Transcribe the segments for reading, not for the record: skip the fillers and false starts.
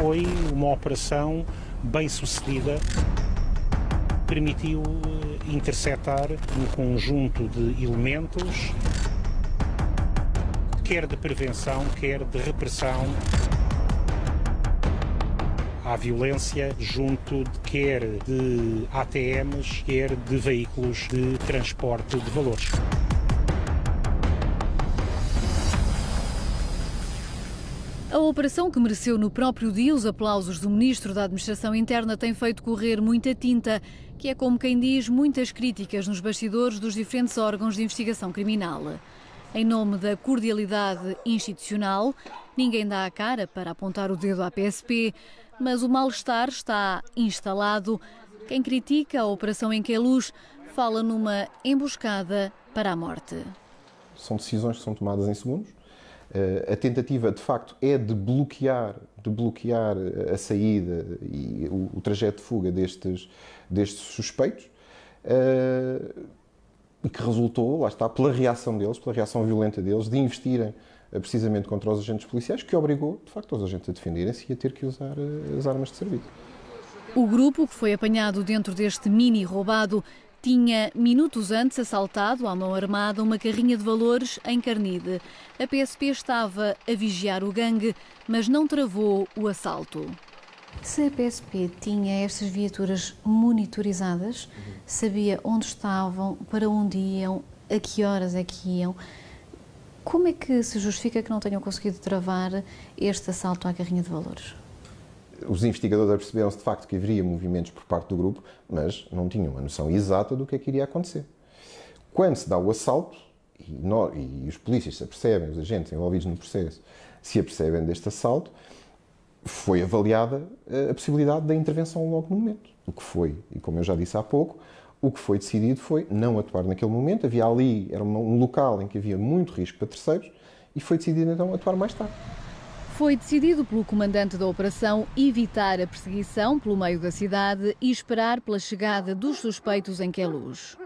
foi uma operação bem sucedida. Permitiu interceptar um conjunto de elementos, quer de prevenção, quer de repressão à violência junto quer de ATMs, quer de veículos de transporte de valores. A operação, que mereceu no próprio dia os aplausos do Ministro da Administração Interna, tem feito correr muita tinta, que é, como quem diz, muitas críticas nos bastidores dos diferentes órgãos de investigação criminal. Em nome da cordialidade institucional, ninguém dá a cara para apontar o dedo à PSP, mas o mal-estar está instalado. Quem critica a operação em Queluz fala numa emboscada para a morte. São decisões que são tomadas em segundos. A tentativa, de facto, é de bloquear a saída e o trajeto de fuga destes suspeitos, e que resultou, lá está, pela reação deles, pela reação violenta deles, de investirem precisamente contra os agentes policiais, que obrigou, de facto, os agentes a defenderem-se e a ter que usar as armas de serviço. O grupo, que foi apanhado dentro deste mini roubado, tinha minutos antes assaltado à mão armada uma carrinha de valores em Carnide. A PSP estava a vigiar o gangue, mas não travou o assalto. Se a PSP tinha estas viaturas monitorizadas, sabia onde estavam, para onde iam, a que horas é que iam, como é que se justifica que não tenham conseguido travar este assalto à carrinha de valores? Os investigadores perceberam-se de facto que haveria movimentos por parte do grupo, mas não tinham a noção exata do que é que iria acontecer. Quando se dá o assalto, e os polícias se apercebem, os agentes envolvidos no processo se apercebem deste assalto, foi avaliada a possibilidade da intervenção logo no momento. O que foi, e como eu já disse há pouco, o que foi decidido foi não atuar naquele momento. Havia ali, era um local em que havia muito risco para terceiros, e foi decidido então atuar mais tarde. Foi decidido pelo comandante da operação evitar a perseguição pelo meio da cidade e esperar pela chegada dos suspeitos em Queluz.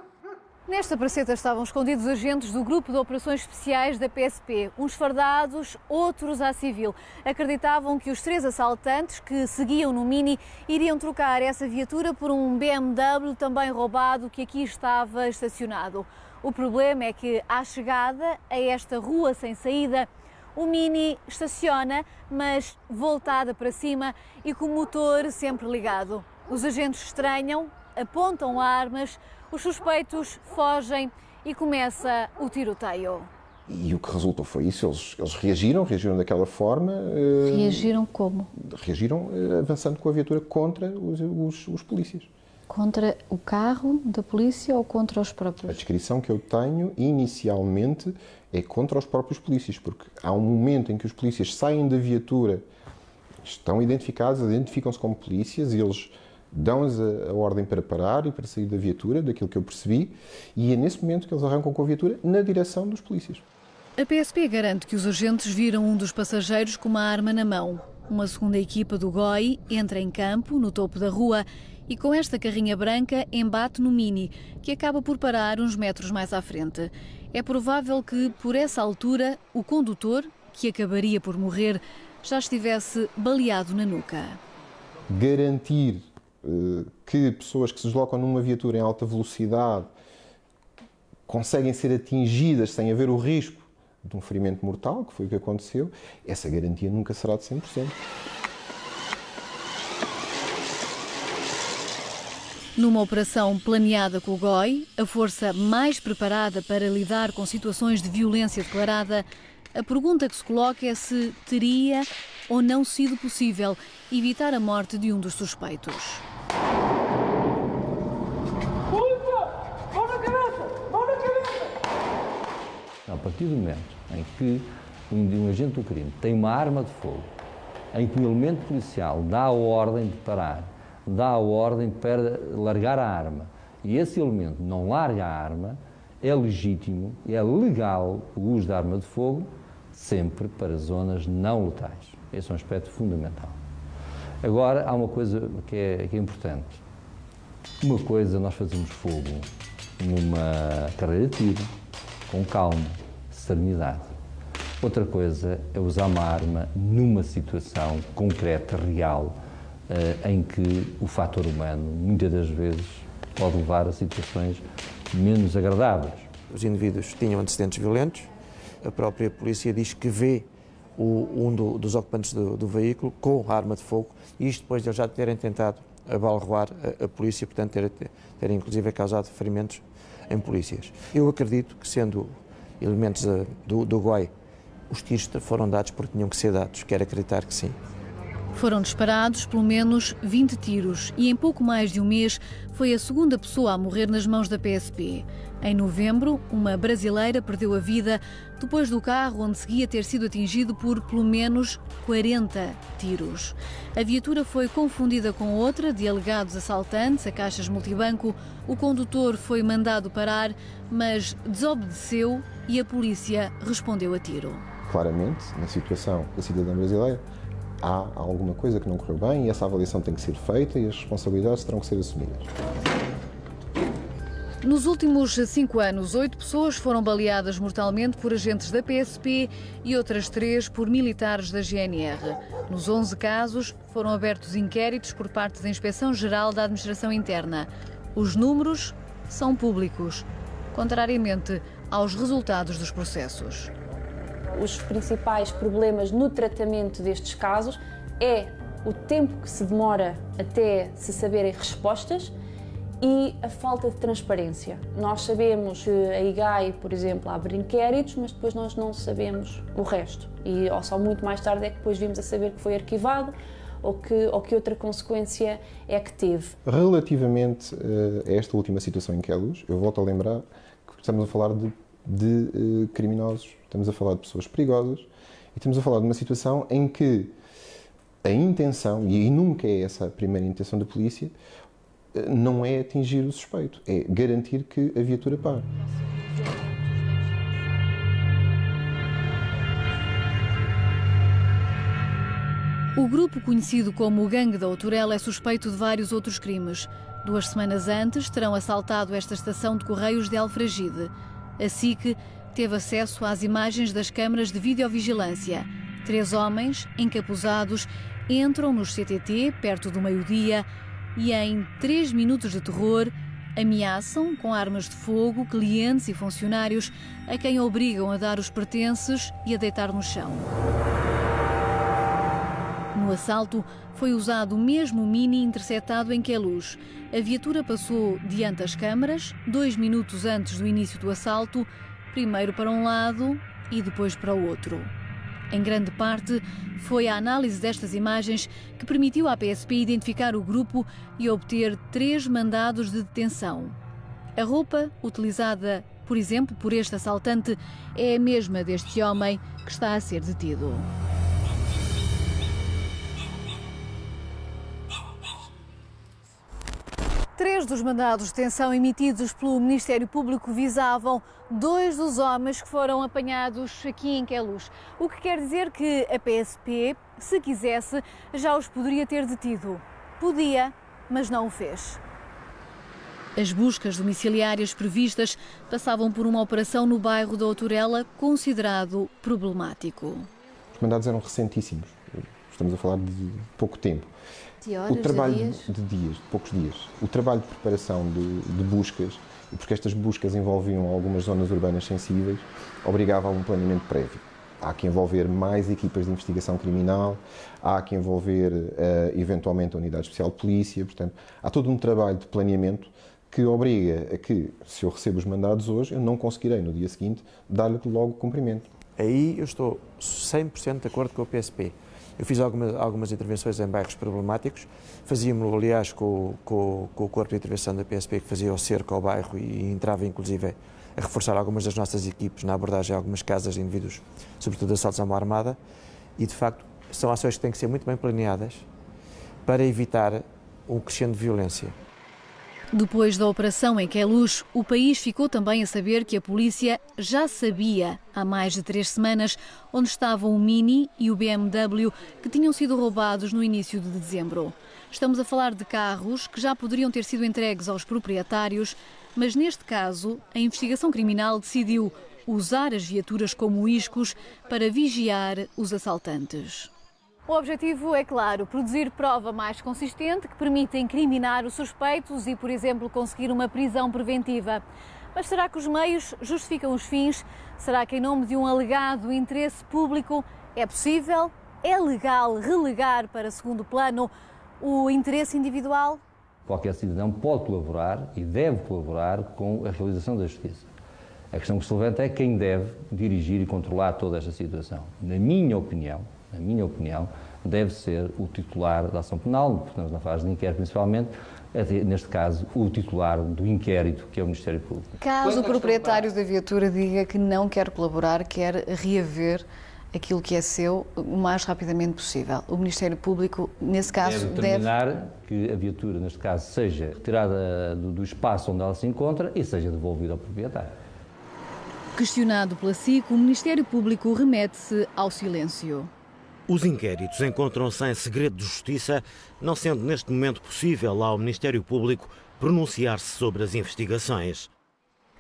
Nesta praceta estavam escondidos agentes do Grupo de Operações Especiais da PSP, uns fardados, outros à civil. Acreditavam que os 3 assaltantes que seguiam no Mini iriam trocar essa viatura por um BMW também roubado que aqui estava estacionado. O problema é que, à chegada a esta rua sem saída, o Mini estaciona, mas voltada para cima e com o motor sempre ligado. Os agentes estranham, apontam armas, os suspeitos fogem e começa o tiroteio. E o que resultou foi isso, eles reagiram daquela forma. Reagiram como? Reagiram avançando com a viatura contra os polícias. Contra o carro da polícia ou contra os próprios? A descrição que eu tenho inicialmente é contra os próprios polícias, porque há um momento em que os polícias saem da viatura, estão identificados, identificam-se como polícias e eles dão-lhes a ordem para parar e para sair da viatura, daquilo que eu percebi, e é nesse momento que eles arrancam com a viatura na direção dos polícias. A PSP garante que os agentes viram um dos passageiros com uma arma na mão. Uma segunda equipa do GOI entra em campo, no topo da rua, e com esta carrinha branca embate no Mini, que acaba por parar uns metros mais à frente. É provável que, por essa altura, o condutor, que acabaria por morrer, já estivesse baleado na nuca. Garantir que pessoas que se deslocam numa viatura em alta velocidade conseguem ser atingidas sem haver o risco de um ferimento mortal, que foi o que aconteceu, essa garantia nunca será de 100%. Numa operação planeada com o GOI, a força mais preparada para lidar com situações de violência declarada, a pergunta que se coloca é se teria ou não sido possível evitar a morte de um dos suspeitos. A partir do momento em que um agente do crime tem uma arma de fogo, em que um elemento policial dá a ordem de parar, dá a ordem para largar a arma, e esse elemento não larga a arma, é legítimo e é legal o uso da arma de fogo sempre para zonas não letais. Esse é um aspecto fundamental. Agora, há uma coisa que é importante. Uma coisa, nós fazemos fogo numa carreira de tiro, com calma, serenidade. Outra coisa é usar uma arma numa situação concreta, real, em que o fator humano, muitas das vezes, pode levar a situações menos agradáveis. Os indivíduos tinham antecedentes violentos, a própria polícia diz que vê um dos ocupantes do veículo com arma de fogo, e isto depois de eles já terem tentado abalroar a polícia, portanto terem inclusive causado ferimentos em polícias. Eu acredito que, sendo elementos do GOI, os tiros foram dados porque tinham que ser dados, quero acreditar que sim. Foram disparados pelo menos 20 tiros e em pouco mais de um mês foi a segunda pessoa a morrer nas mãos da PSP. Em novembro, uma brasileira perdeu a vida depois do carro onde seguia ter sido atingido por pelo menos 40 tiros. A viatura foi confundida com outra de alegados assaltantes a caixas multibanco. O condutor foi mandado parar, mas desobedeceu e a polícia respondeu a tiro. Claramente, na situação da cidadã brasileira, há alguma coisa que não correu bem e essa avaliação tem que ser feita e as responsabilidades terão que ser assumidas. Nos últimos 5 anos, 8 pessoas foram baleadas mortalmente por agentes da PSP e outras 3 por militares da GNR. Nos 11 casos, foram abertos inquéritos por parte da Inspeção-Geral da Administração Interna. Os números são públicos, contrariamente aos resultados dos processos. Os principais problemas no tratamento destes casos é o tempo que se demora até se saberem respostas e a falta de transparência. Nós sabemos que a IGAI, por exemplo, abre inquéritos, mas depois nós não sabemos o resto. E só muito mais tarde é que depois vimos a saber que foi arquivado ou que outra consequência é que teve. Relativamente a esta última situação em Queluz, eu volto a lembrar que estamos a falar de criminosos, estamos a falar de pessoas perigosas e estamos a falar de uma situação em que a intenção, e nunca é essa a primeira intenção da polícia, não é atingir o suspeito, é garantir que a viatura pare. O grupo conhecido como o Gangue da Outurela é suspeito de vários outros crimes. 2 semanas antes terão assaltado esta estação de Correios de Alfragide. A SIC teve acesso às imagens das câmaras de videovigilância. 3 homens, encapuzados, entram nos CTT perto do meio-dia e em 3 minutos de terror ameaçam com armas de fogo clientes e funcionários a quem obrigam a dar os pertences e a deitar no chão. No assalto foi usado o mesmo Mini interceptado em Queluz. A viatura passou diante das câmaras 2 minutos antes do início do assalto, primeiro para um lado e depois para o outro. Em grande parte, foi a análise destas imagens que permitiu à PSP identificar o grupo e obter 3 mandados de detenção. A roupa utilizada, por exemplo, por este assaltante é a mesma deste homem que está a ser detido. Três dos mandados de detenção emitidos pelo Ministério Público visavam 2 dos homens que foram apanhados aqui em Queluz. O que quer dizer que a PSP, se quisesse, já os poderia ter detido. Podia, mas não o fez. As buscas domiciliárias previstas passavam por uma operação no bairro da Outurela, considerado problemático. Os mandados eram recentíssimos. Estamos a falar de pouco tempo. De horas, o trabalho de dias? De poucos dias. O trabalho de preparação de buscas, e porque estas buscas envolviam algumas zonas urbanas sensíveis, obrigava a um planeamento prévio. Há que envolver mais equipas de investigação criminal, há que envolver eventualmente a Unidade Especial de Polícia, portanto, há todo um trabalho de planeamento que obriga a que, se eu recebo os mandados hoje, eu não conseguirei no dia seguinte dar-lhe logo cumprimento. Aí eu estou 100% de acordo com o PSP. Eu fiz algumas intervenções em bairros problemáticos, fazíamos, aliás, com o Corpo de Intervenção da PSP, que fazia o cerco ao bairro e entrava, inclusive, a reforçar algumas das nossas equipes na abordagem a algumas casas de indivíduos, sobretudo assaltos à mão armada, e, de facto, são ações que têm que ser muito bem planeadas para evitar um crescendo de violência. Depois da operação em Queluz, o país ficou também a saber que a polícia já sabia, há mais de 3 semanas, onde estavam o Mini e o BMW que tinham sido roubados no início de dezembro. Estamos a falar de carros que já poderiam ter sido entregues aos proprietários, mas neste caso a investigação criminal decidiu usar as viaturas como iscos para vigiar os assaltantes. O objetivo é claro, produzir prova mais consistente que permita incriminar os suspeitos e, por exemplo, conseguir uma prisão preventiva. Mas será que os meios justificam os fins? Será que em nome de um alegado interesse público é possível? É legal relegar para segundo plano o interesse individual? Qualquer cidadão pode colaborar e deve colaborar com a realização da justiça. A questão que se levanta é quem deve dirigir e controlar toda esta situação. Na minha opinião, deve ser o titular da ação penal, portanto, na fase de inquérito principalmente, neste caso, o titular do inquérito, que é o Ministério Público. Caso o proprietário da viatura diga que não quer colaborar, quer reaver aquilo que é seu o mais rapidamente possível, o Ministério Público, nesse caso, deve determinar que a viatura, neste caso, seja retirada do espaço onde ela se encontra e seja devolvida ao proprietário. Questionado pela SIC, o Ministério Público remete-se ao silêncio. Os inquéritos encontram-se em segredo de justiça, não sendo neste momento possível ao Ministério Público pronunciar-se sobre as investigações.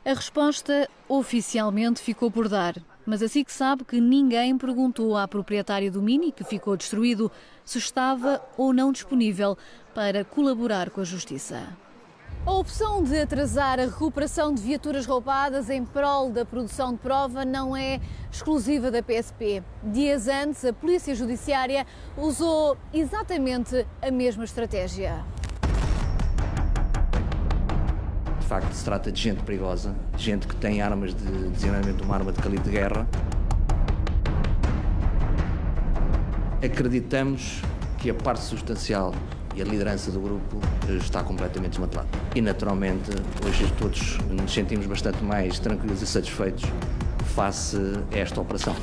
A resposta oficialmente ficou por dar, mas assim que sabe que ninguém perguntou à proprietária do Mini, que ficou destruído, se estava ou não disponível para colaborar com a Justiça. A opção de atrasar a recuperação de viaturas roubadas em prol da produção de prova não é exclusiva da PSP. Dias antes, a Polícia Judiciária usou exatamente a mesma estratégia. De facto, se trata de gente perigosa, gente que tem armas de desenvolvimento de uma arma de calibre de guerra. Acreditamos que a parte substancial e a liderança do grupo está completamente desmantelada. E, naturalmente, hoje todos nos sentimos bastante mais tranquilos e satisfeitos face a esta operação.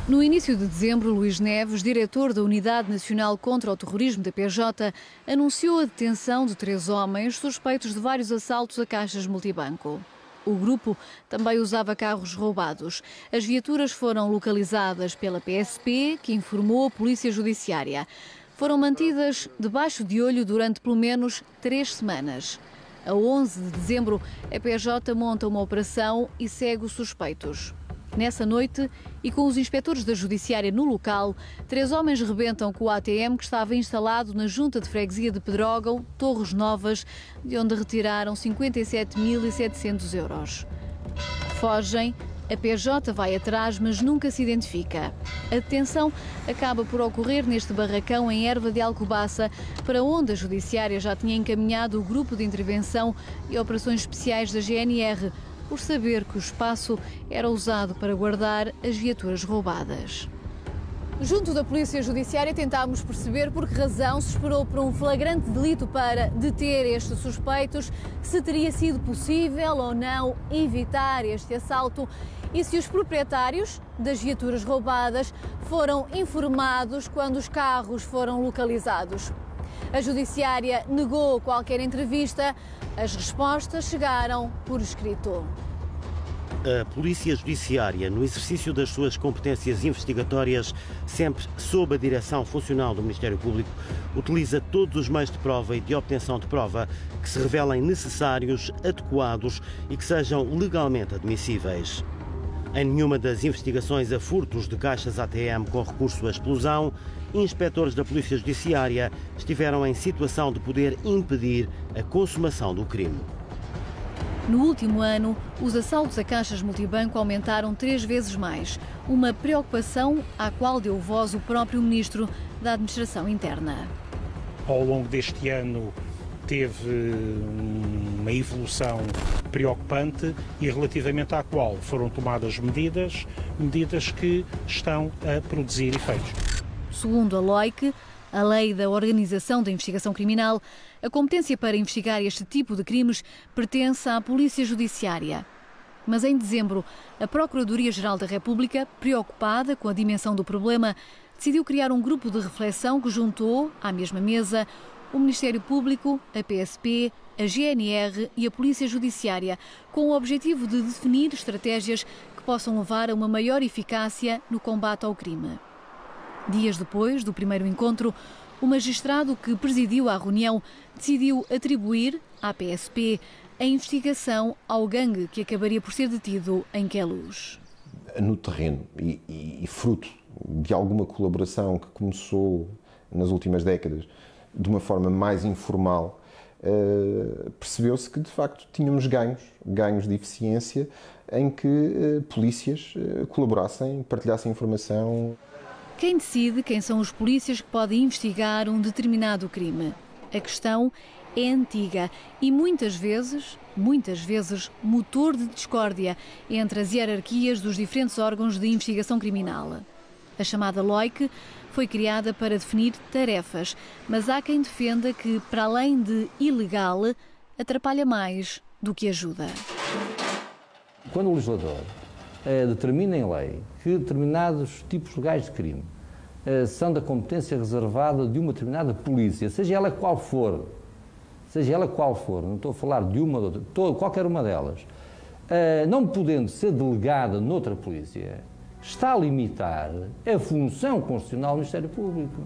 No início de dezembro, Luís Neves, diretor da Unidade Nacional contra o Terrorismo da PJ, anunciou a detenção de 3 homens suspeitos de vários assaltos a caixas multibanco. O grupo também usava carros roubados. As viaturas foram localizadas pela PSP, que informou a Polícia Judiciária. Foram mantidas debaixo de olho durante pelo menos 3 semanas. A 11 de dezembro, a PJ monta uma operação e segue os suspeitos. Nessa noite, e com os inspectores da Judiciária no local, 3 homens rebentam com o ATM que estava instalado na Junta de Freguesia de Pedrógão, Torres Novas, de onde retiraram 57.700 euros. Fogem. A PJ vai atrás, mas nunca se identifica. A detenção acaba por ocorrer neste barracão em Erva de Alcobaça, para onde a Judiciária já tinha encaminhado o Grupo de Intervenção e Operações Especiais da GNR, por saber que o espaço era usado para guardar as viaturas roubadas. Junto da Polícia Judiciária tentámos perceber por que razão se esperou por um flagrante delito para deter estes suspeitos, se teria sido possível ou não evitar este assalto e se os proprietários das viaturas roubadas foram informados quando os carros foram localizados. A Judiciária negou qualquer entrevista, as respostas chegaram por escrito. A Polícia Judiciária, no exercício das suas competências investigatórias, sempre sob a direção funcional do Ministério Público, utiliza todos os meios de prova e de obtenção de prova que se revelem necessários, adequados e que sejam legalmente admissíveis. Em nenhuma das investigações a furtos de caixas ATM com recurso à explosão, inspectores da Polícia Judiciária estiveram em situação de poder impedir a consumação do crime. No último ano, os assaltos a caixas multibanco aumentaram 3 vezes mais, uma preocupação à qual deu voz o próprio Ministro da Administração Interna. Ao longo deste ano teve uma evolução preocupante e relativamente à qual foram tomadas medidas que estão a produzir efeitos. Segundo a LOIC, a Lei da Organização da Investigação Criminal, a competência para investigar este tipo de crimes pertence à Polícia Judiciária. Mas em dezembro, a Procuradoria-Geral da República, preocupada com a dimensão do problema, decidiu criar um grupo de reflexão que juntou, à mesma mesa, o Ministério Público, a PSP, a GNR e a Polícia Judiciária, com o objetivo de definir estratégias que possam levar a uma maior eficácia no combate ao crime. Dias depois do primeiro encontro, o magistrado que presidiu a reunião decidiu atribuir à PSP a investigação ao gangue que acabaria por ser detido em Queluz. No terreno e fruto de alguma colaboração que começou nas últimas décadas de uma forma mais informal, percebeu-se que de facto tínhamos ganhos de eficiência em que polícias colaborassem, partilhassem informação. Quem decide quem são os polícias que podem investigar um determinado crime? A questão é antiga e muitas vezes, motor de discórdia entre as hierarquias dos diferentes órgãos de investigação criminal. A chamada LOIC foi criada para definir tarefas, mas há quem defenda que, para além de ilegal, atrapalha mais do que ajuda. Quando o legislador determina em lei que determinados tipos legais de crime são da competência reservada de uma determinada polícia, seja ela qual for, não estou a falar de uma ou de outra, qualquer uma delas, não podendo ser delegada noutra polícia, está a limitar a função constitucional do Ministério Público.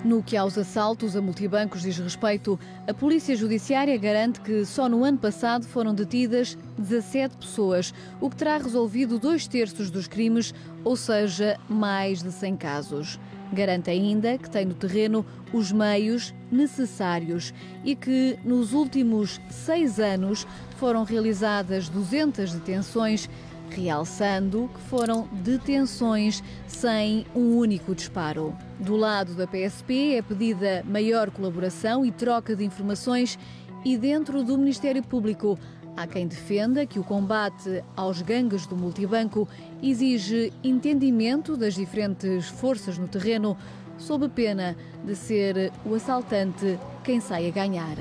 No que aos assaltos a multibancos diz respeito, a Polícia Judiciária garante que só no ano passado foram detidas 17 pessoas, o que terá resolvido 2/3 dos crimes, ou seja, mais de 100 casos. Garante ainda que tem no terreno os meios necessários e que nos últimos 6 anos foram realizadas 200 detenções, realçando que foram detenções sem um único disparo. Do lado da PSP é pedida maior colaboração e troca de informações e dentro do Ministério Público há quem defenda que o combate aos gangues do multibanco exige entendimento das diferentes forças no terreno, sob a pena de ser o assaltante quem sai a ganhar.